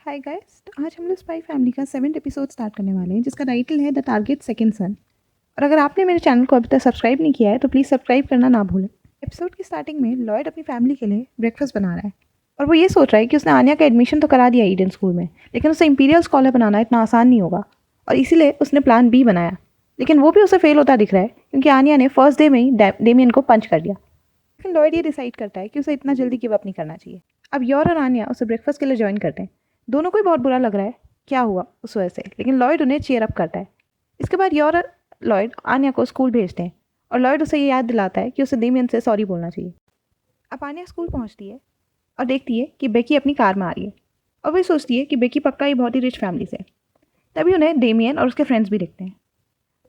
Hi guys, तो आज हम लोग स्पाई फैमिली का 7th एपिसोड स्टार्ट करने वाले हैं जिसका टाइटल है द टारगेट सेकंड सन। और अगर आपने मेरे चैनल को अभी तक सब्सक्राइब नहीं किया है तो प्लीज़ सब्सक्राइब करना ना भूलें। एपिसोड की स्टार्टिंग में लॉयड अपनी फैमिली के लिए ब्रेकफास्ट बना रहा है और वो ये सोच रहा है कि उसने आन्या का एडमिशन तो करा दिया ईडन स्कूल में, लेकिन उसे इंपीरियल स्कॉलर बनाना इतना आसान नहीं होगा और इसीलिए उसने प्लान बी बनाया। लेकिन वो भी उसे फेल होता दिख रहा है क्योंकि आन्या ने फर्स्ट डे में ही डेमियन को पंच कर दिया। लेकिन लॉयड ये डिसाइड करता है कि उसे इतना जल्दी गिव अप नहीं करना चाहिए। अब योर और आन्या उसे ब्रेकफास्ट के लिए ज्वाइन करते हैं। दोनों को ही बहुत बुरा लग रहा है क्या हुआ उस वजह से, लेकिन लॉयड उन्हें चीयर अप करता है। इसके बाद योर और लॉयड आन्या को स्कूल भेजते हैं और लॉयड उसे ये याद दिलाता है कि उसे डेमियन से सॉरी बोलना चाहिए। अब आन्या स्कूल पहुंचती है और देखती है कि बेकी अपनी कार में आ रही है और वही सोचती है कि बेकी पक्का ही बहुत ही रिच फैमिली से। तभी उन्हें डेमियन और उसके फ्रेंड्स भी दिखते हैं।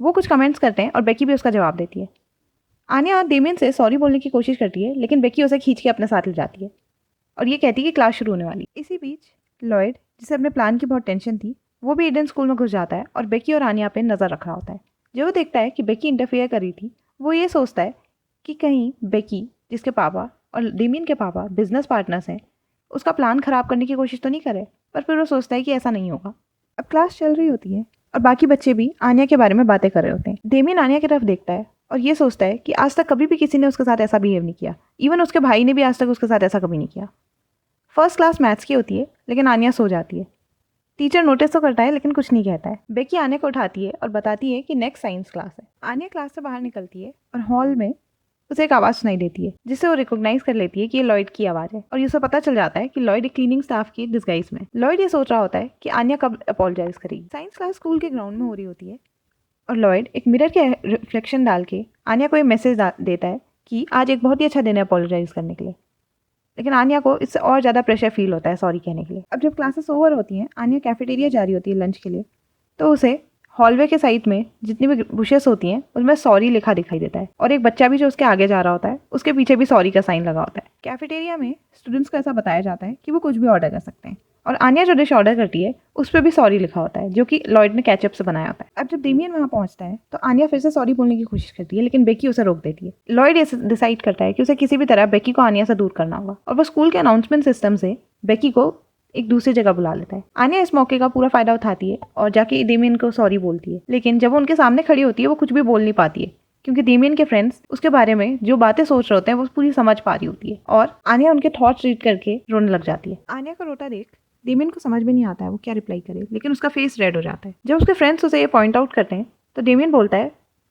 वो कुछ कमेंट्स करते हैं और बेकी भी उसका जवाब देती है। आन्या डेमियन से सॉरी बोलने की कोशिश करती है लेकिन बेकी उसे खींच के अपने साथ ले जाती है और ये कहती है कि क्लास शुरू होने वाली। इसी बीच लॉयड, जिसे अपने प्लान की बहुत टेंशन थी, वो भी ईडन स्कूल में घुस जाता है और बेकी और आन्या पे नज़र रख रहा होता है। जब वो देखता है कि बेकी इंटरफेयर कर रही थी, वो ये सोचता है कि कहीं बेकी, जिसके पापा और डेमियन के पापा बिजनेस पार्टनर्स हैं, उसका प्लान ख़राब करने की कोशिश तो नहीं करे। पर फिर वो सोचता है कि ऐसा नहीं होगा। अब क्लास चल रही होती है और बाकी बच्चे भी आन्या के बारे में बातें कर रहे होते हैं। डेमियन आन्या की तरफ देखता है और ये सोचता है कि आज तक कभी भी किसी ने उसके साथ ऐसा बिहेव नहीं किया। इवन उसके भाई ने भी आज तक उसके साथ ऐसा कभी नहीं किया। फर्स्ट क्लास मैथ्स की होती है लेकिन आन्या सो जाती है। टीचर नोटिस तो करता है लेकिन कुछ नहीं कहता है। बेकी आन्या को उठाती है और बताती है कि नेक्स्ट साइंस क्लास है। आन्या क्लास से बाहर निकलती है और हॉल में उसे एक आवाज़ सुनाई देती है जिसे वो रिकॉग्नाइज कर लेती है कि ये लॉयड की आवाज़ है और उसे पता चल जाता है कि लॉयड एक क्लीनिंग स्टाफ की डिस्गाइज में। लॉयड ये सोच रहा होता है कि आन्या कब अपोलोजाइज करेगी। साइंस क्लास स्कूल के ग्राउंड में हो रही होती है और लॉयड एक मिरर के रिफ्लेक्शन डाल के आन्या को ये मैसेज देता है कि आज एक बहुत ही अच्छा दिन है अपोलोजाइज करने के लिए। लेकिन आन्या को इससे और ज़्यादा प्रेशर फील होता है सॉरी कहने के लिए। अब जब क्लासेस ओवर होती हैं, आन्या कैफेटेरिया जा रही होती है लंच के लिए, तो उसे हॉलवे के साइड में जितनी भी बुशेस होती हैं उसमें सॉरी लिखा दिखाई देता है और एक बच्चा भी जो उसके आगे जा रहा होता है उसके पीछे भी सॉरी का साइन लगा होता है। कैफेटेरिया में स्टूडेंट्स को ऐसा बताया जाता है कि वो कुछ भी ऑर्डर कर सकते हैं और आन्या जो डिश ऑर्डर करती है उस पर भी सॉरी लिखा होता है जो कि लॉयड ने केचप से बनाया होता है। अब जब डेमियन वहाँ पहुँचता है तो आन्या फिर से सॉरी बोलने की कोशिश करती है लेकिन बेकी उसे रोक देती है। लॉयड ये डिसाइड करता है कि उसे किसी भी तरह बेकी को आन्या से दूर करना होगा और वो स्कूल के अनाउंसमेंट सिस्टम से बेकी को एक दूसरी जगह बुला लेता है। आन्या इस मौके का पूरा फायदा उठाती है और जाके डेमियन को सॉरी बोलती है, लेकिन जब वो उनके सामने खड़ी होती है वो कुछ भी बोल नहीं पाती है क्योंकि डेमियन के फ्रेंड्स उसके बारे में जो बातें सोच रहे होते हैं वो पूरी समझ पा रही होती है और आन्या उनके थॉट्स रीड करके रोने लग जाती है। आन्या का रोता देख डेमियन को समझ में नहीं आता है वो क्या रिप्लाई करे, लेकिन उसका फेस रेड हो जाता है। जब उसके फ्रेंड्स उसे ये पॉइंट आउट करते हैं तो डेमियन बोलता है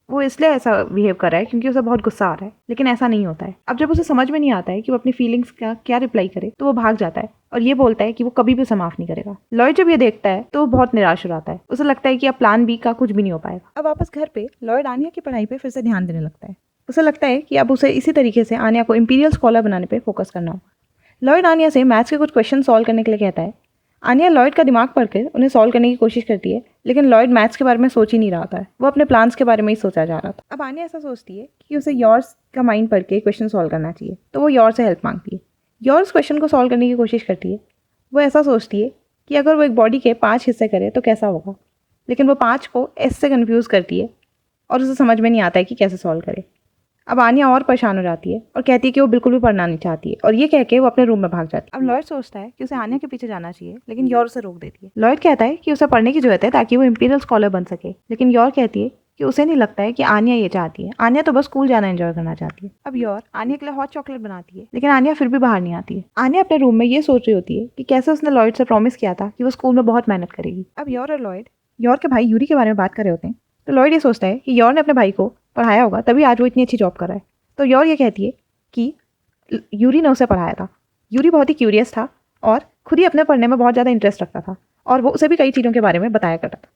वो इसलिए ऐसा बिहेव कर रहा है क्योंकि उसे बहुत गुस्सा आ रहा है, लेकिन ऐसा नहीं होता है। अब जब उसे समझ में नहीं आता है कि वो अपनी फीलिंग्स का क्या रिप्लाई करे तो वो भाग जाता है और ये बोलता है कि वो कभी भी उसे माफ नहीं करेगा। लॉयड जब ये देखता है तो वो बहुत निराश हो जाता है। उसे लगता है कि अब प्लान बी का कुछ भी नहीं हो पाएगा। अब वापस घर पे लॉयड आन्या की पढ़ाई पे फिर से ध्यान देने लगता है। उसे लगता है कि अब उसे इसी तरीके से आन्या को इंपीरियल स्कॉलर बनाने पर फोकस करना होगा। लॉयड आन्या से मैथ्स के कुछ क्वेश्चन सॉल्व करने के लिए कहता है। आन्या लॉयड का दिमाग पढ़कर उन्हें सॉल्व करने की कोशिश करती है लेकिन लॉयड मैथ्स के बारे में सोच ही नहीं रहा था, वो अपने प्लान्स के बारे में ही सोचा जा रहा था। अब आन्या ऐसा सोचती है कि उसे योर्स का माइंड पढ़ के क्वेश्चन सॉल्व करना चाहिए, तो वो योर से हेल्प मांगती है। योर्स क्वेश्चन को सॉल्व करने की कोशिश करती है। वो ऐसा सोचती है कि अगर वो एक बॉडी के 5 हिस्से करे तो कैसा होगा, लेकिन वो 5 को एस से कन्फ्यूज़ करती है और उसे समझ में नहीं आता है कि कैसे सॉल्व करे। अब आन्या और परेशान हो जाती है और कहती है कि वो बिल्कुल भी पढ़ना नहीं चाहती है और ये कह के वो अपने रूम में भाग जाती है। अब लॉयड सोचता है कि उसे आन्या के पीछे जाना चाहिए लेकिन योर उसे रोक देती है। लॉयड कहता है कि उसे पढ़ने की जरूरत है ताकि वो इंपीरियल स्कॉलर बन सके, लेकिन योर कहती है कि उसे नहीं लगता है कि आन्या ये चाहती है। आन्या तो बस स्कूल जाना एंजॉय करना चाहती है। अब योर आन्या के लिए हॉट चॉकलेट बनाती है लेकिन आन्या फिर भी बाहर नहीं आती है। आन्या अपने रूम में ये सोच रही होती है कि कैसे उसने लॉयड से प्रॉमिस किया था कि वो स्कूल में बहुत मेहनत करेगी। अब योर और लॉयड योर के भाई यूरी के बारे में बात कर रहे होते हैं तो लॉयड ये सोचता है कि योर ने अपने भाई को पढ़ाया होगा तभी आज वो इतनी अच्छी जॉब कर रहा है। तो योर ये कहती है कि यूरी ने उसे पढ़ाया था। यूरी बहुत ही क्यूरियस था और खुद ही अपने पढ़ने में बहुत ज़्यादा इंटरेस्ट रखता था और वो उसे भी कई चीज़ों के बारे में बताया करता था।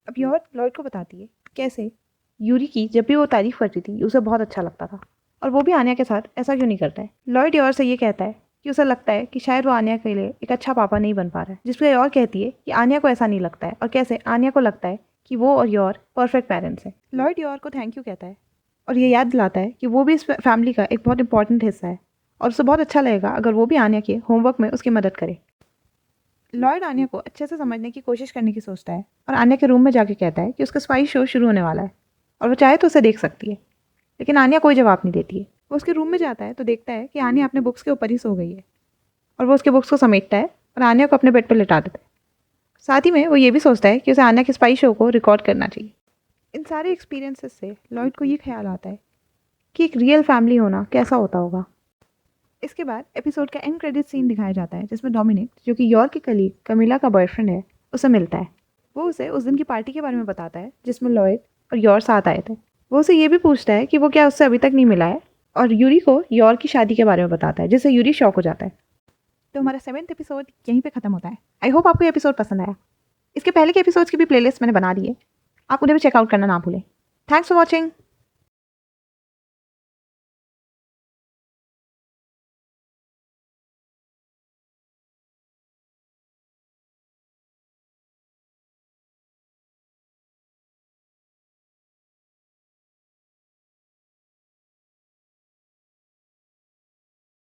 अब योर लॉयड को बताती है कैसे यूरी की जब भी वो तारीफ करती थी उसे बहुत अच्छा लगता था और वो भी आन्या के साथ ऐसा क्यों नहीं करता है। लॉयड योर से ये कहता है कि उसे लगता है कि शायद वो आन्या के लिए एक अच्छा पापा नहीं बन पा रहा है, जिस पर योर कहती है कि आन्या को ऐसा नहीं लगता है और कैसे आन्या को लगता है कि वो और योर परफेक्ट पेरेंट्स हैं। लॉयड योर को थैंक यू कहता है और ये याद दिलाता है कि वो भी इस फैमिली का एक बहुत इंपॉर्टेंट हिस्सा है और उसे बहुत अच्छा लगेगा अगर वो भी आन्या के होमवर्क में उसकी मदद करे। लॉयड आन्या को अच्छे से समझने की कोशिश करने की सोचता है और आन्या के रूम में जाके कहता है कि उसका स्पाई शो शुरू होने वाला है और वो चाहे तो उसे देख सकती है, लेकिन आन्या कोई जवाब नहीं देती है। वो उसके रूम में जाता है तो देखता है कि आन्या अपने बुक्स के ऊपर ही सो गई है और वो उसके बुक्स को समेटता है और आन्या को अपने बेड पर लिटा देता है। साथ ही में वो ये भी सोचता है कि उसे आन्या के स्पाई शो को रिकॉर्ड करना चाहिए। इन सारे एक्सपीरियंसेस से लॉयड को ये ख्याल आता है कि एक रियल फैमिली होना कैसा होता होगा। इसके बाद एपिसोड का एंड क्रेडिट सीन दिखाया जाता है जिसमें डोमिनिक, जो कि यॉर की कलीग कमिला का बॉयफ्रेंड है, उसे मिलता है। वो उसे उस दिन की पार्टी के बारे में बताता है जिसमें लॉयड और यॉर साथ आए थे। वो उसे ये भी पूछता है कि वो क्या उससे अभी तक नहीं मिला है, और यूरी को यॉर की शादी के बारे में बताता है, जिससे यूरी शॉक हो जाता है। तो हमारा 7th एपिसोड यहीं पे ख़त्म होता है। आई होप आपको ये एपिसोड पसंद आया। इसके पहले के एपिसोड्स की भी प्लेलिस्ट मैंने बना दी है, आप उन्हें भी चेकआउट करना ना भूलें। Thanks for watching.